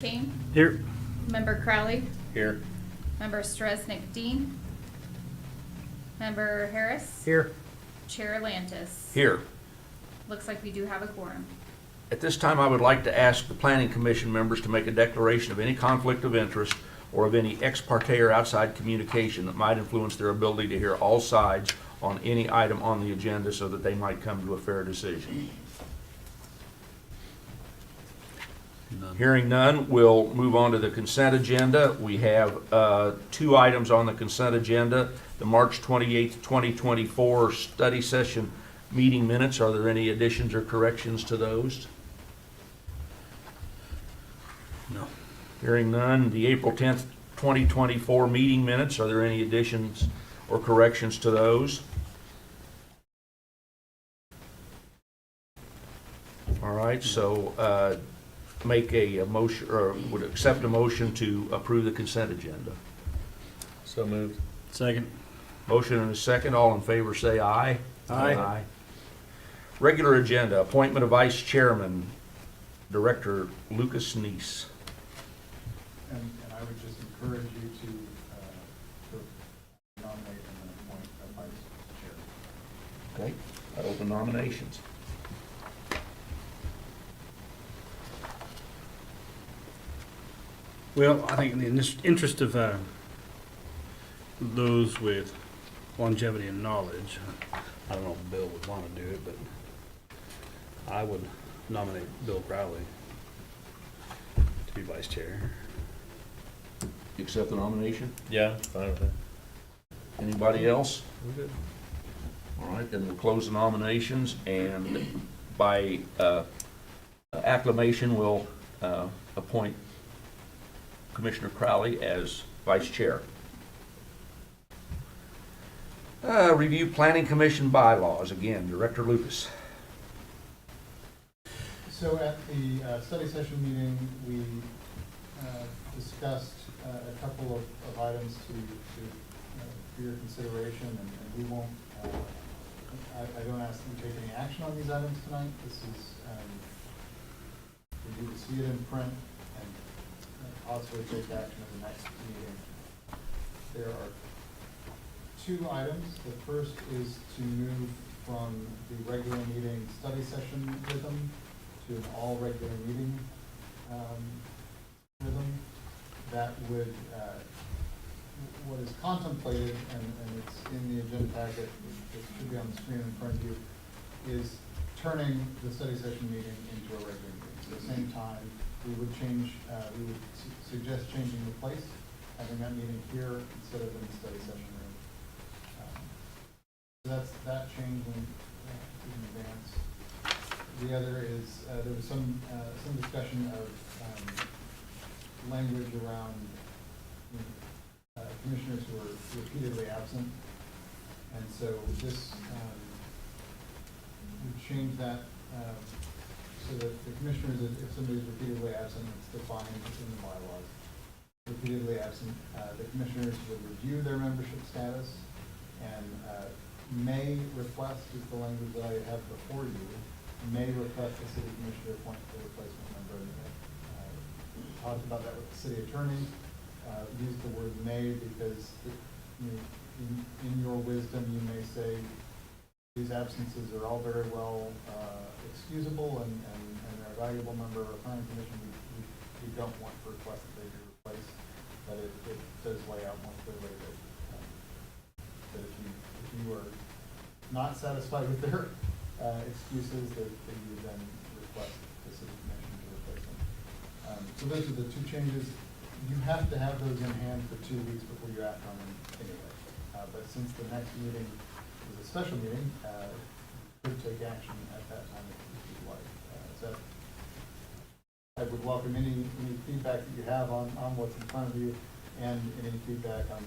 Kane. Here. Member Crowley. Here. Member Stresnick Dean. Member Harris. Here. Chair Lantis. Here. Looks like we do have a quorum. At this time, I would like to ask the Planning Commission members to make a declaration of any conflict of interest or of any ex parte or outside communication that might influence their ability to hear all sides on any item on the agenda so that they might come to a fair decision. Hearing none, we'll move on to the consent agenda. We have two items on the consent agenda. The March 28th, 2024 study session meeting minutes. Are there any additions or corrections to those? No. Hearing none. The April 10th, 2024 meeting minutes. Are there any additions or corrections to those? All right, so make a motion, or would accept a motion to approve the consent agenda. So moved. Second. Motion and a second. All in favor say aye. Aye. Regular agenda, appointment of vice chairman, Director Lucas Neese. And I would just encourage you to nominate and then appoint a vice chair. Okay, I open nominations. Well, I think in the interest of those with longevity and knowledge, I don't know if Bill would want to do it, but I would nominate Bill Crowley to be vice chair. You accept the nomination? Yeah, fine with it. Anybody else? We're good. All right, then we'll close the nominations, and by acclamation, we'll appoint Commissioner Crowley as vice chair. Review Planning Commission bylaws. Again, Director Lucas. So at the study session meeting, we discussed a couple of items for your consideration, and we won't, I don't ask you to take any action on these items tonight. This is for you to see it in print and possibly take action at the next meeting. There are two items. The first is to move from the regular meeting study session rhythm to an all regular meeting rhythm. That would, what is contemplated, and it's in the agenda packet, it should be on the screen in front of you, is turning the study session meeting into a regular meeting. So at the same time, we would suggest changing the place, having that meeting here instead of in the study session room. So that's that change in advance. The other is, there was some discussion of language around commissioners who are repeatedly absent. And so this would change that so that the commissioners, if somebody's repeatedly absent, it's defined in the bylaws. Repeatedly absent, the commissioners would review their membership status and may request, is the language that I have before you, may request the city commissioner appoint the replacement member. We talked about that with the city attorney. Used the word may because in your wisdom you may say these absences are all very well excusable and they're a valuable member of a planning commission. We don't want to request that they be replaced, but it does lay out more clearly that if you are not satisfied with their excuses, that you would then request the city commission to replace them. So those are the two changes. You have to have those in hand for 2 weeks before you act on them anyway. But since the next meeting is a special meeting, you could take action at that time if you'd like. So I would welcome any feedback that you have on what's in front of you, and any feedback on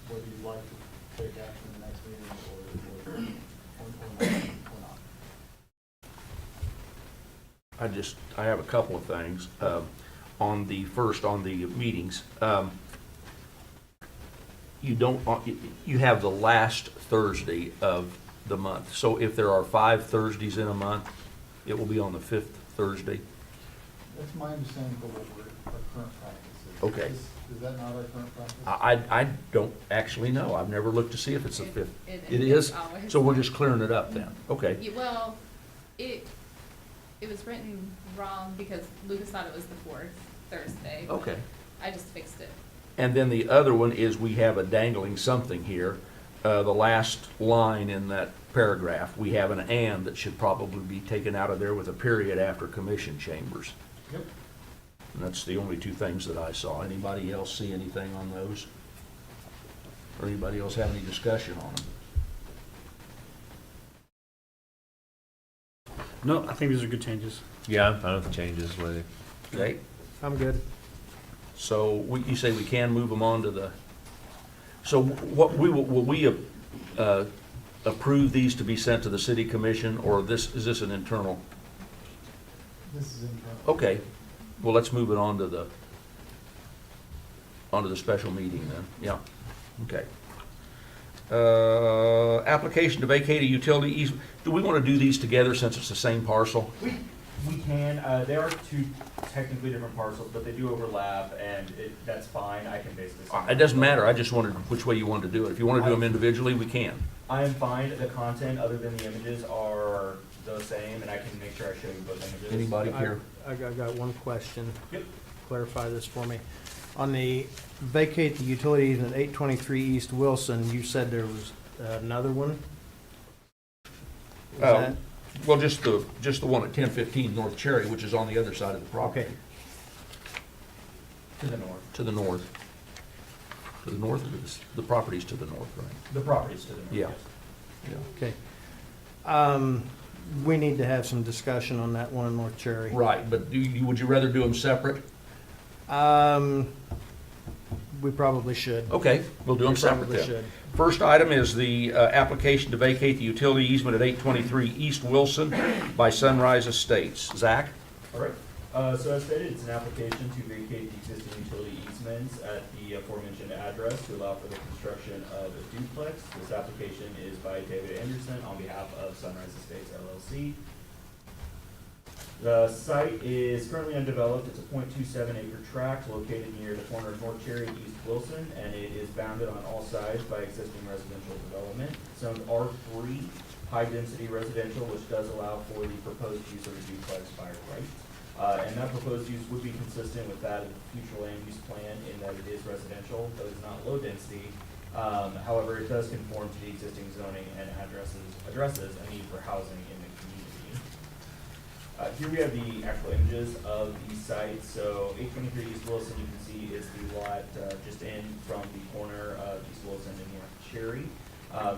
whether you'd like to take action in the next meeting or not. I have a couple of things. On the meetings, you have the last Thursday of the month. So if there are 5 Thursdays in a month, it will be on the 5th Thursday. That's my understanding for what our current practice is. Okay. Is that not our current practice? I don't actually know. I've never looked to see if it's the fifth. It is is? always. So we're just clearing it up then? Okay. Well, it was written wrong because Lucas thought it was the fourth Thursday. but Okay. I just fixed it. And then the other one is we have a dangling something here. The last line in that paragraph, we have an "and" that should probably be taken out of there with a period after commission chambers. Yep. And that's the only two things that I saw. Anybody else see anything on those? Or anybody else have any discussion on them? No, I think these are good changes. Yeah, I'm fine with the changes. Whether Okay, I'm good. so you say we can move them on to the, so what, will we approve these to be sent to the city commission, or is this an internal? This is internal. Okay, well, let's move it on to the special meeting then, yeah, okay. Application to vacate a utility easement, do we want to do these together since it's the same parcel? We can, they are two technically different parcels, but they do overlap, and that's fine, I can basically. It doesn't matter, I just wondered which way you wanted to do it. If you want to do them individually, we can. I am fine, the content, other than the images, are the same, and I can make sure I show you both images. Anybody I here? got one question. Yep. Clarify this for me. On the vacate the utilities at 823 East Wilson, you said there was another one? Is that- Well, just the one at 1015 North Cherry, which is on the other side of the property. Okay, To the north. To the north. To the north, the property's to the north, right? The properties to the north, Yeah. yes. okay. We need to have some discussion on that one in North Cherry. Right, but would you rather do them separate? We probably should. Okay, we'll do them We separate probably then. should. First item is the application to vacate the utility easement at 823 East Wilson by Sunrise Estates. Zach? All right, so as stated, it's an application to vacate the existing utility easements at the aforementioned address to allow for the construction of a duplex. This application is by David Anderson on behalf of Sunrise Estates LLC. The site is currently undeveloped. It's a .27 acre tract located near the corner of North Cherry and East Wilson, and it is bounded on all sides by existing residential development. Zoned R3, high-density residential, which does allow for the proposed use of a duplex by right. And that proposed use would be consistent with that of the future land use plan in that it is residential, though it's not low density. However, it does conform to the existing zoning and addresses a need for housing in the community. Here we have the actual images of the site. So 823 East Wilson, you can see is the lot just in from the corner of East Wilson and North Cherry.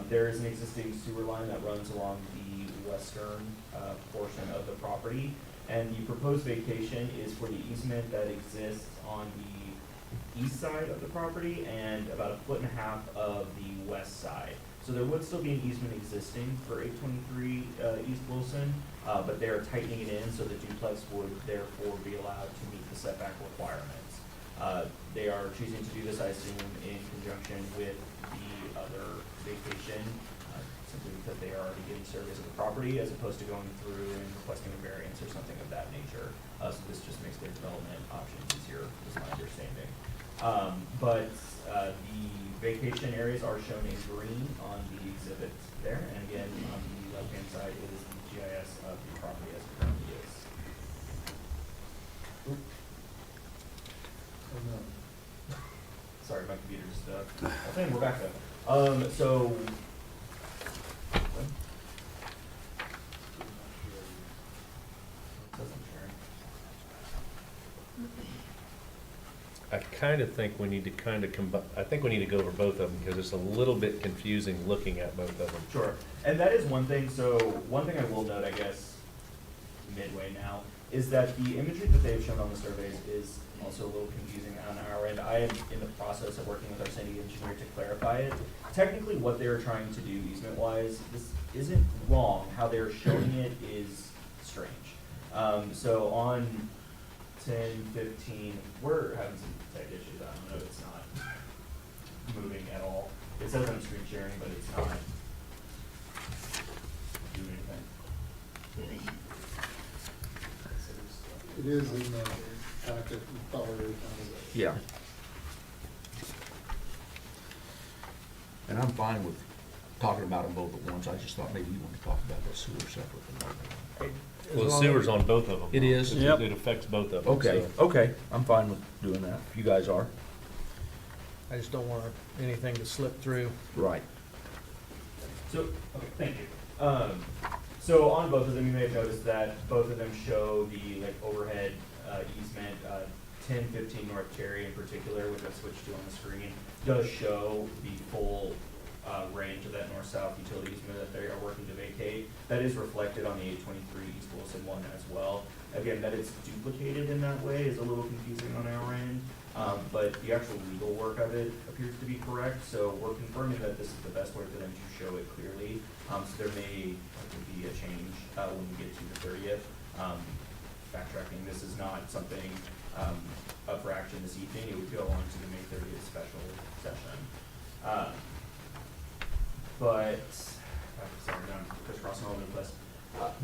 There is an existing sewer line that runs along the western portion of the property. And the proposed vacation is for the easement that exists on the east side of the property and about 1.5 feet of the west side. So there would still be an easement existing for 823 East Wilson, but they're tightening it in so the duplex would therefore be allowed to meet the setback requirements. They are choosing to do this, I assume, in conjunction with the other vacation, simply because they are already getting surveys of the property as opposed to going through and requesting a variance or something of that nature. So this just makes their development options easier, is my understanding. But the vacation areas are shown in green on the exhibit there, and again, on the left-hand side is the GIS of the property as it currently is. Oop. Oh no. Sorry, my computer just, I think we're back though. So. I kind of think we need to I think we need to go over both of them because it's a little bit confusing looking at both of them. Sure, and that is one thing, so one thing I will note, I guess, midway now, is that the imagery that they've shown on the surveys is also a little confusing on our end. I am in the process of working with our city engineer to clarify it. Technically, what they're trying to do easement-wise, this isn't wrong. How they're showing it is strange. So on 10-15, we're having some site issues. I don't know, it's not moving at all. It says I'm screen sharing, but it's not doing anything. It is in the packet, you probably already found it. Yeah. And I'm fine with talking about them both at once. I just thought maybe you wanted to talk about the sewer separate from that. As Well, the long sewer's on both of them. It is? Yep. It affects both of them. Okay, so. okay, I'm fine with doing that, if you guys are. I just don't want anything to slip through. Right. So, okay, thank you. So on both of them, you may have noticed that both of them show the like overhead easement, 1015 North Cherry in particular, which I switched to on the screen, does show the full range of that north-south utility easement that they are working to vacate. That is reflected on the 823 East Wilson one as well. Again, that it's duplicated in that way is a little confusing on our end. But the actual legal work of it appears to be correct, so we're confirming that this is the best way for them to show it clearly. So there may be a change when we get to the 30th. Backtracking, this is not something up for action this evening. It would go on to the May 30th special session. But, sorry, I'm crisscrossing all over the place.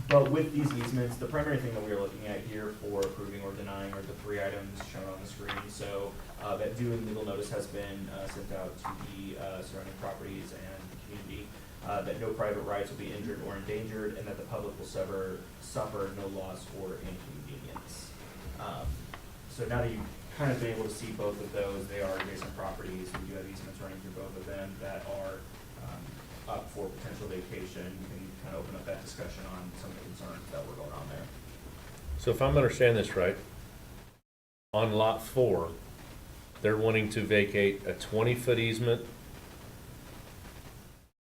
But with these easements, the primary thing that we are looking at here for approving or denying are the three items shown on the screen. So that due and legal notice has been sent out to the surrounding properties and the community, that no private rights will be injured or endangered, and that the public will suffer no loss or inconvenience. So now that you've kind of been able to see both of those, they are adjacent properties. We do have easements running through both of them that are up for potential vacation. You can kind of open up that discussion on some of the concerns that were going on there. So if I'm understanding this right, on lot 4, they're wanting to vacate a 20-foot easement,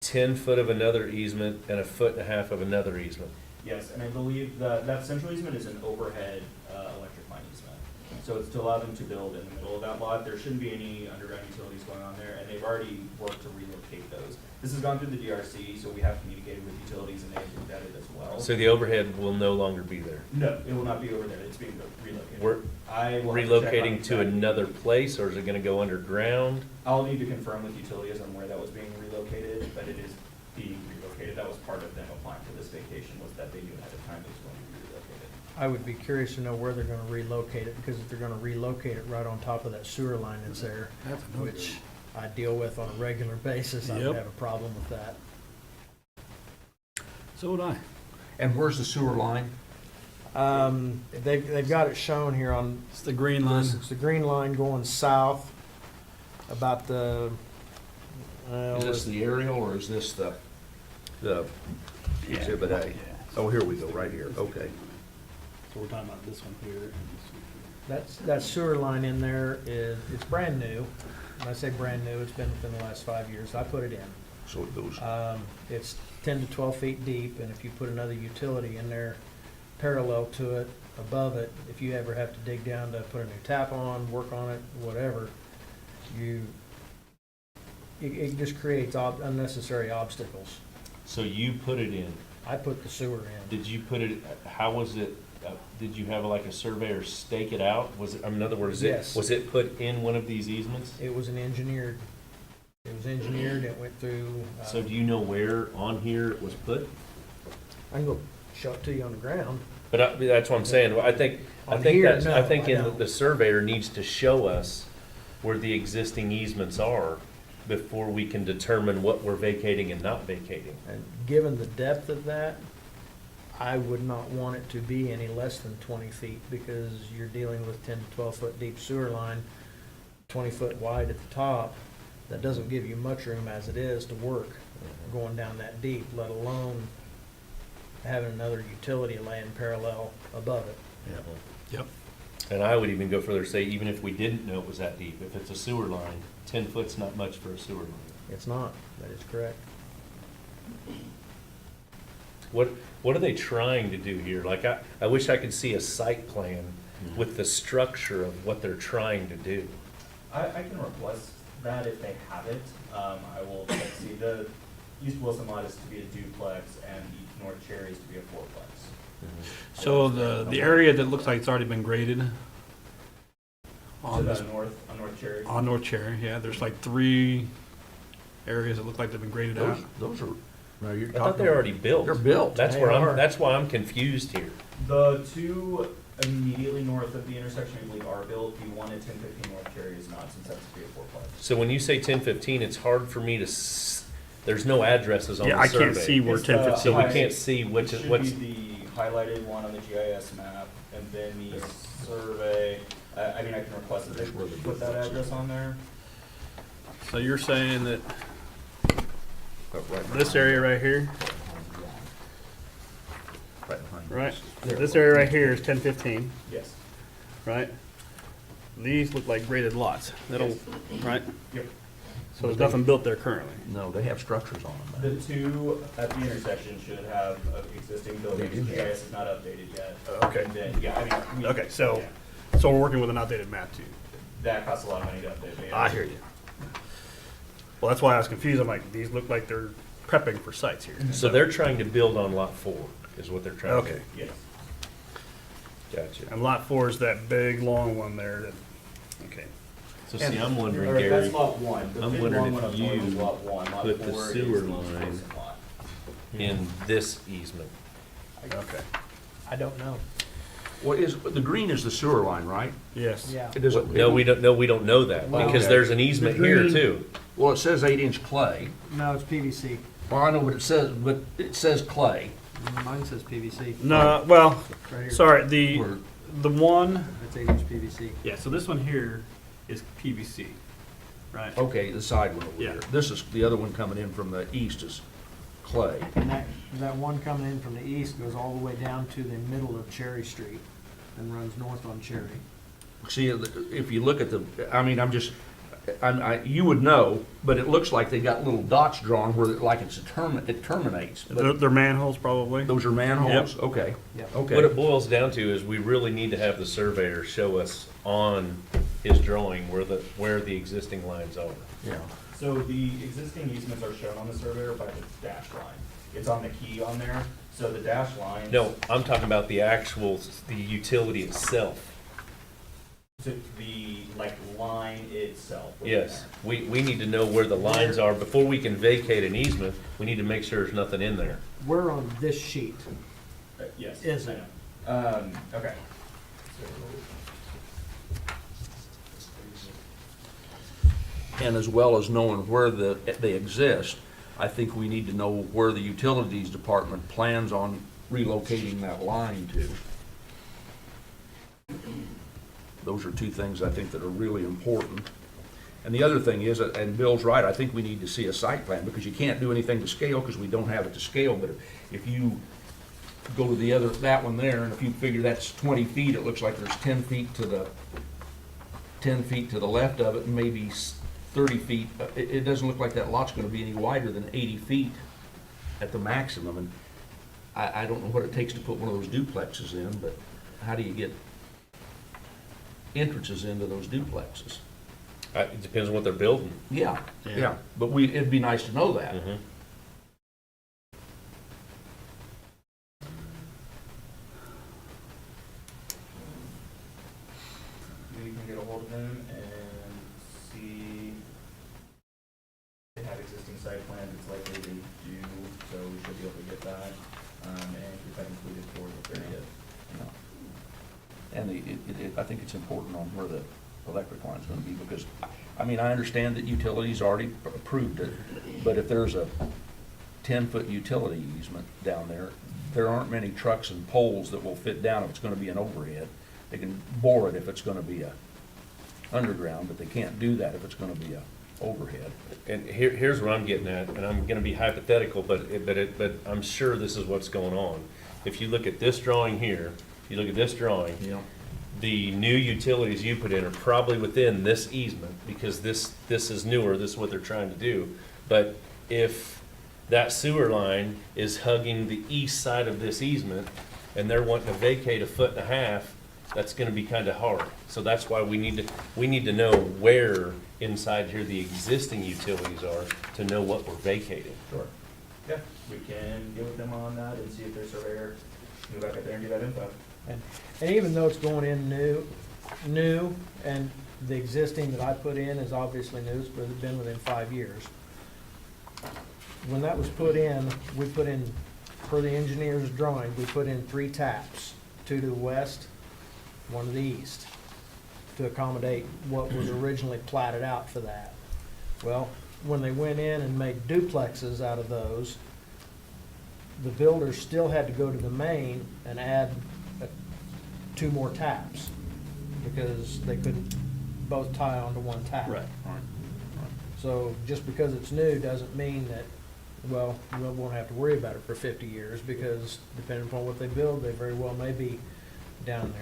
10 foot of another easement, and 1.5 foot of another easement. Yes, and I believe that central easement is an overhead electric line easement. So it's to allow them to build in the middle of that lot. There shouldn't be any underground utilities going on there, and they've already worked to relocate those. This has gone through the DRC, so we have communicated with utilities, and they've looked at it as well. So the overhead will no longer be there. No, it will not be over there. It's being relocated. We're I will have to check on relocating to exactly- another place, or is it gonna go underground? I'll need to confirm with utilities on where that was being relocated, but it is being relocated. That was part of them applying for this vacation, was that they knew ahead of time it was going to be relocated. I would be curious to know where they're gonna relocate it, because if they're gonna relocate it right on top of that sewer line that's there, That's a no-go. which I deal with on a regular basis, I Yep. would have a problem with that. So would I. And where's the sewer line? They've got it shown here on, It's the green line. it's the green line going south about the, Is this the aerial or is this the exhibit A? Yeah. Oh, here we go, right here, okay. So we're talking about this one here and this one that sewer line in there is, it's brand new. When I say brand new, it's been within the last 5 years. I put it in. So it goes, It's 10 to 12 feet deep, and if you put another utility in there parallel to it, above it, if you ever have to dig down to put a new tap on, work on it, whatever, it just creates unnecessary obstacles. So you put it in. I put the sewer in. Did you put it, how was it, did you have like a surveyor stake it out? Was it, in other words, Yes. was it put in one of these easements? It was engineered, it went through. So do you know where on here it was put? I can go show it to you on the ground. But that's what I'm saying. I think On here, that's, no, I think I in don't. the surveyor needs to show us where the existing easements are before we can determine what we're vacating and not vacating. And given the depth of that, I would not want it to be any less than 20 feet, because you're dealing with 10 to 12 foot deep sewer line, 20 foot wide at the top. That doesn't give you much room as it is to work going down that deep, let alone having another utility laying parallel above it. Yep. And I would even go further, say even if we didn't know it was that deep, if it's a sewer line, 10 foot's not much for a sewer line. It's not, that is correct. What are they trying to do here? Like, I wish I could see a site plan with the structure of what they're trying to do. I can request that if they have it. I will check to see. The East Wilson lot is to be a duplex and the North Cherry is to be a fourplex. So the area that looks like it's already been graded To on the this, on North Cherry. on North Cherry, yeah, there's like 3 areas that look like they've been graded out. those are, no, you're I talking. they're already built. They're built. That's They where are. that's why I'm confused here. The two immediately north of the intersection, I believe, are built. The one at 1015 North Cherry is not, since that's a 304 So when you say 1015, it's hard for me to, there's no addresses on Yeah, the I survey. can't see where It's, 1015 So we Hi. can't see which, It what's, should be the highlighted one on the GIS map, and then the survey, I mean, I can request that they put that address on there. So you're saying that But right this area right here, behind right? us. This area right here is 1015, Yes. right? These look like graded lots. That'll, right? Yep. So there's nothing built there currently. No, they have structures on them. The two at the intersection should have existing buildings. They do. GIS is not updated yet. Okay. And then, yeah, I mean. Okay, so, yeah, so we're working with an outdated map too. that costs a lot of money to update. but yeah. I hear you. Well, that's why I was confused. I'm like, these look like they're prepping for sites here. so they're trying to build on lot 4, is what they're trying to do. Okay. Yes. Gotcha. And lot 4 is that big, long one there that, okay. So see, I'm wondering, All right, Gary, that's lot one. The I'm big wondering long if one up north is you lot one. Lot put the 4 is sewer the line- adjacent lot. in this easement. Okay. I don't know. Well, the green is the sewer line, right? Yes. Yeah. It is. No, we don't know that, Well, because okay. there's an easement here green- too. Well, it says 8-inch clay. No, it's PVC. Well, I know, but it says clay. Mine says PVC. No, well, Right here. sorry, Where- the one, It's 8-inch PVC. yeah, so this one here is PVC, right? Okay, the side one over Yeah. there. This is, the other one coming in from the east is clay. And that one coming in from the east goes all the way down to the middle of Cherry Street and runs north on Cherry. See, if you look at you would know, but it looks like they got little dots drawn where, like it terminates. But They're manholes probably. those are manholes? Okay, Yep. What okay. it boils down to is we really need to have the surveyor show us on his drawing where the existing lines are. Yeah. So the existing easements are shown on the surveyor by the dash line. It's on the key on there, so the dash line. No, I'm talking about the utility itself. To the, like, line itself. Yes, we need to know where the lines are. Before we can vacate an easement, we need to make sure there's nothing in there. We're on this sheet. Yes. Is I it? know. Okay. And as well as knowing where they exist, I think we need to know where the utilities department plans on relocating that line to. Those are two things I think that are really important. And the other thing is, and Bill's right, I think we need to see a site plan, because you can't do anything to scale because we don't have it to scale. But if you go to that one there, and if you figure that's 20 feet, it looks like there's 10 feet to the left of it, and maybe 30 feet. It doesn't look like that lot's gonna be any wider than 80 feet at the maximum. And I don't know what it takes to put one of those duplexes in, but how do you get entrances into those duplexes? It depends on what they're building. Yeah, Yeah. yeah, but it'd be nice to know that. Mhm. You can get a hold of them and see if they have existing site plans. It's likely they do, so we should be able to get that, and get that included for the 30th. And I think it's important on where the electric line's gonna be, because, I mean, I understand that utilities already approved it, but if there's a 10-foot utility easement down there, there aren't many trucks and poles that will fit down if it's gonna be an overhead. They can bore it if it's gonna be a underground, but they can't do that if it's gonna be a overhead. And here's what I'm getting at, and I'm gonna be hypothetical, but I'm sure this is what's going on. If you look at this drawing here, you look at this drawing, Yeah. the new utilities you put in are probably within this easement, because this is newer, this is what they're trying to do. But if that sewer line is hugging the east side of this easement, and they're wanting to vacate 1.5 feet, that's gonna be kinda hard. So that's why we need to know where inside here the existing utilities are, to know what we're vacating. Sure. Yeah, we can get with them on that and see if their surveyor can go back up there and get that info. And even though it's going in new, and the existing that I put in is obviously new, but it's been within 5 years. When that was put in, we put in, per the engineer's drawing, we put in 3 taps, 2 to the west, one to the east, to accommodate what was originally platted out for that. Well, when they went in and made duplexes out of those, the builders still had to go to the main and add 2 more taps, because they couldn't both tie onto one tap. Right, right. So just because it's new doesn't mean that, well, we won't have to worry about it for 50 years, because depending upon what they build, they very well may be down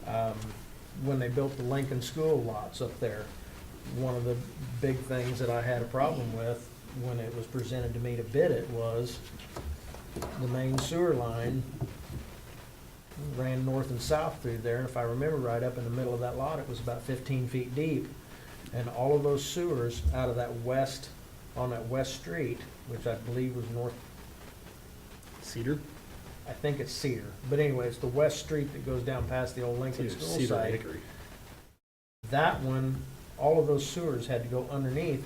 there. When they built the Lincoln School lots up there, one of the big things that I had a problem with when it was presented to me to bid it was the main sewer line ran north and south through there. And if I remember right, up in the middle of that lot, it was about 15 feet deep. And all of those sewers out of that west, on that west street, which I believe was north, Cedar? I think it's Cedar. But anyway, it's the west street that goes down past the old Lincoln Cedar, School Cedar site. Hickory. That one, all of those sewers had to go underneath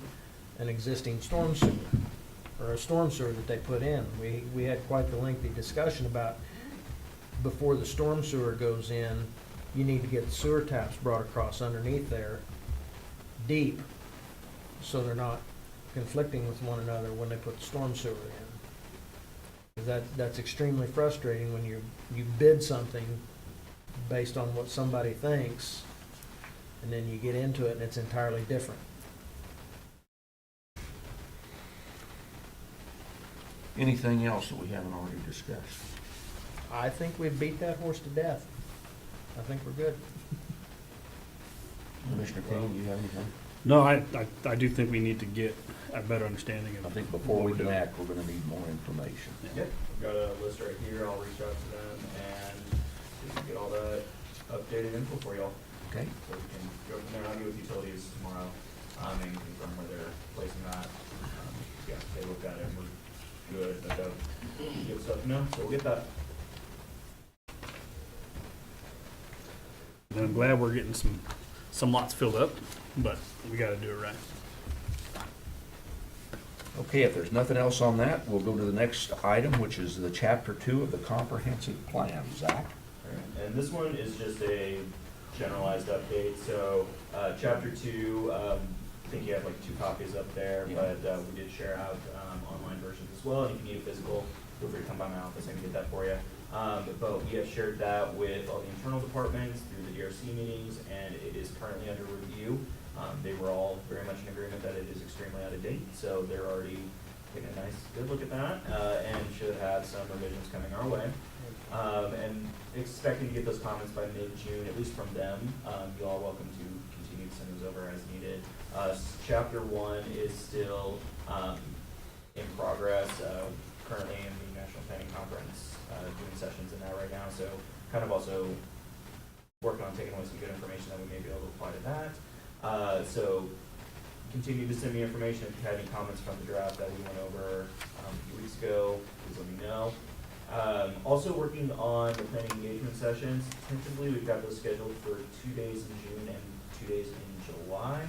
an existing storm sewer, or a storm sewer that they put in. We had quite the lengthy discussion about, before the storm sewer goes in, you need to get the sewer taps brought across underneath there, deep, so they're not conflicting with one another when they put the storm sewer in. 'Cause that's extremely frustrating when you bid something based on what somebody thinks, and then you get into it and it's entirely different. Anything else that we haven't already discussed? I think we've beat that horse to death. I think we're good. Commissioner King, do you have anything? No, I do think we need to get a better understanding of. I think before we can act, we're gonna need more information. Yep, I've got a list right here, I'll reach out to them and we can get all that updated info for y'all. Okay? So we can go from there, I'll get with utilities tomorrow, and confirm where they're placing that. Yeah, they looked at it, and we're good, but good stuff, no, so we'll get that. And I'm glad we're getting some lots filled up, but we gotta do it right. Okay, if there's nothing else on that, we'll go to the next item, which is the chapter 2 of the comprehensive plan. Zach? And this one is just a generalized update, so, chapter 2, I think you have like 2 copies up there, Yeah. but, we did share out, online versions as well, and if you need a physical, feel free to come by my office, I can get that for you. But we have shared that with all the internal departments through the DRC meetings, and it is currently under review. They were all very much in agreement that it is extremely out of date, so they're already taking a nice, good look at that, and should have some revisions coming our way. And expecting to get those comments by mid-June, at least from them. You all are welcome to continue to send those over as needed. Chapter 1 is still, in progress, currently in the National Planning Conference, doing sessions in that right now, so kind of also working on taking away some good information that we may be able to apply to that. So continue to send me information if you have any comments from the draft that we went over a few weeks ago, please let me know. Also working on the planning engagement sessions. Tentatively, we've got those scheduled for 2 days in June and 2 days in July.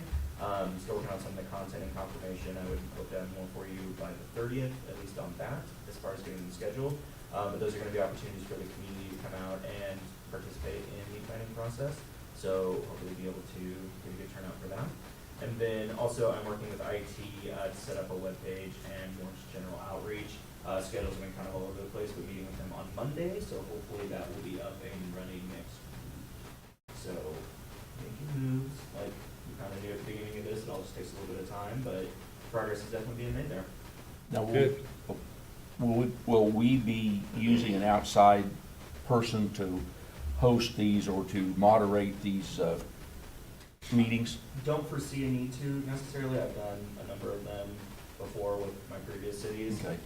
Still working on some of the content and confirmation. I would hope to have more for you by the 30th, at least on that, as far as getting them scheduled. But those are going to be opportunities for the community to come out and participate in the planning process. So hopefully be able to get a good turnout for that. And then also I'm working with IT to set up a webpage and more general outreach. Schedules have been kind of all over the place. We're meeting with them on Monday, so hopefully that will be up and running next week. So making moves, like we kind of knew at the beginning of this, it all just takes a little bit of time, but progress is definitely being made there. Now, Good. will we be using an outside person to host these or to moderate these meetings? Don't foresee a need to necessarily. I've done a number of them before with my previous cities. Okay.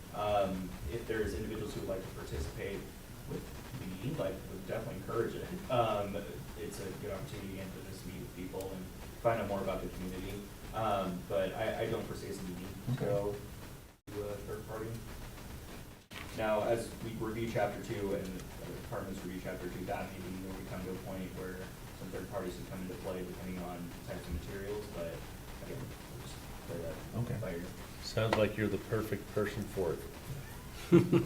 If there's individuals who would like to participate with me, like, would definitely encourage it. It's a good opportunity again to just meet with people and find out more about the community. But I don't foresee us needing to go to a third party. Now, as we review chapter 2 and the departments review chapter 2, that maybe will come to a point where some third parties would come into play depending on types of materials, but again, we'll just play that Okay. by ear. Sounds like you're the perfect person for it.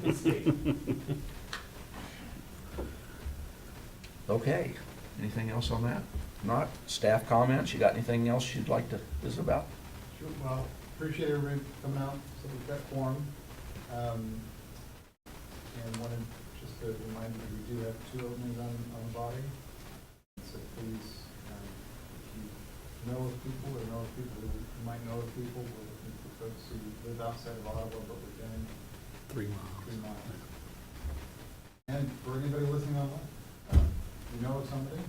It's state. Okay. Anything else on that? Not? Staff comments? You got anything else you'd like to visit about? Sure, well, appreciate everybody coming out, so we've got quorum. And wanted just to remind you, we do have 2 openings on the body. So please, if you know of people or know of people who might know of people, we're looking for folks who live outside of Ottawa but within 3 miles. 3 miles. And for anybody listening online, if you know of somebody who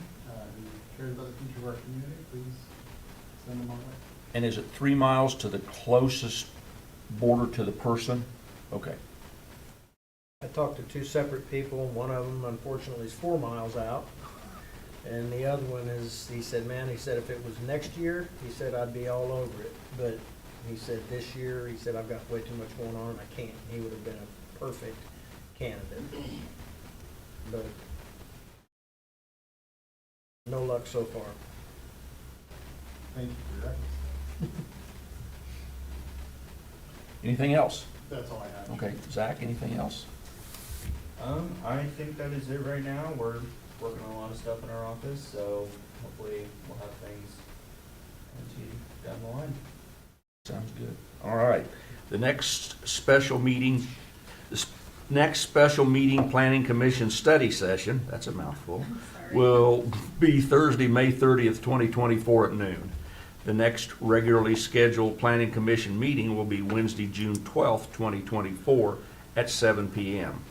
cares about the future of our community, please send them our way. And is it 3 miles to the closest border to the person? Okay. I talked to 2 separate people. One of them unfortunately is 4 miles out. And the other one is, he said, man, he said, if it was next year, he said, I'd be all over it. But he said, this year, he said, I've got way too much going on, I can't. He would have been a perfect candidate. But no luck so far. Thank you for your efforts. Anything else? That's all I have. Okay, Zach, anything else? I think that is it right now. We're working on a lot of stuff in our office, so hopefully we'll have things to you down the line. Sounds good. All right. The next special meeting, next special meeting, Planning Commission study session, that's a mouthful, Sorry. will be Thursday, May 30th, 2024 at noon. The next regularly scheduled Planning Commission meeting will be Wednesday, June 12th, 2024 at 7 p.m.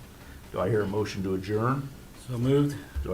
Do I hear a motion to adjourn? So moved.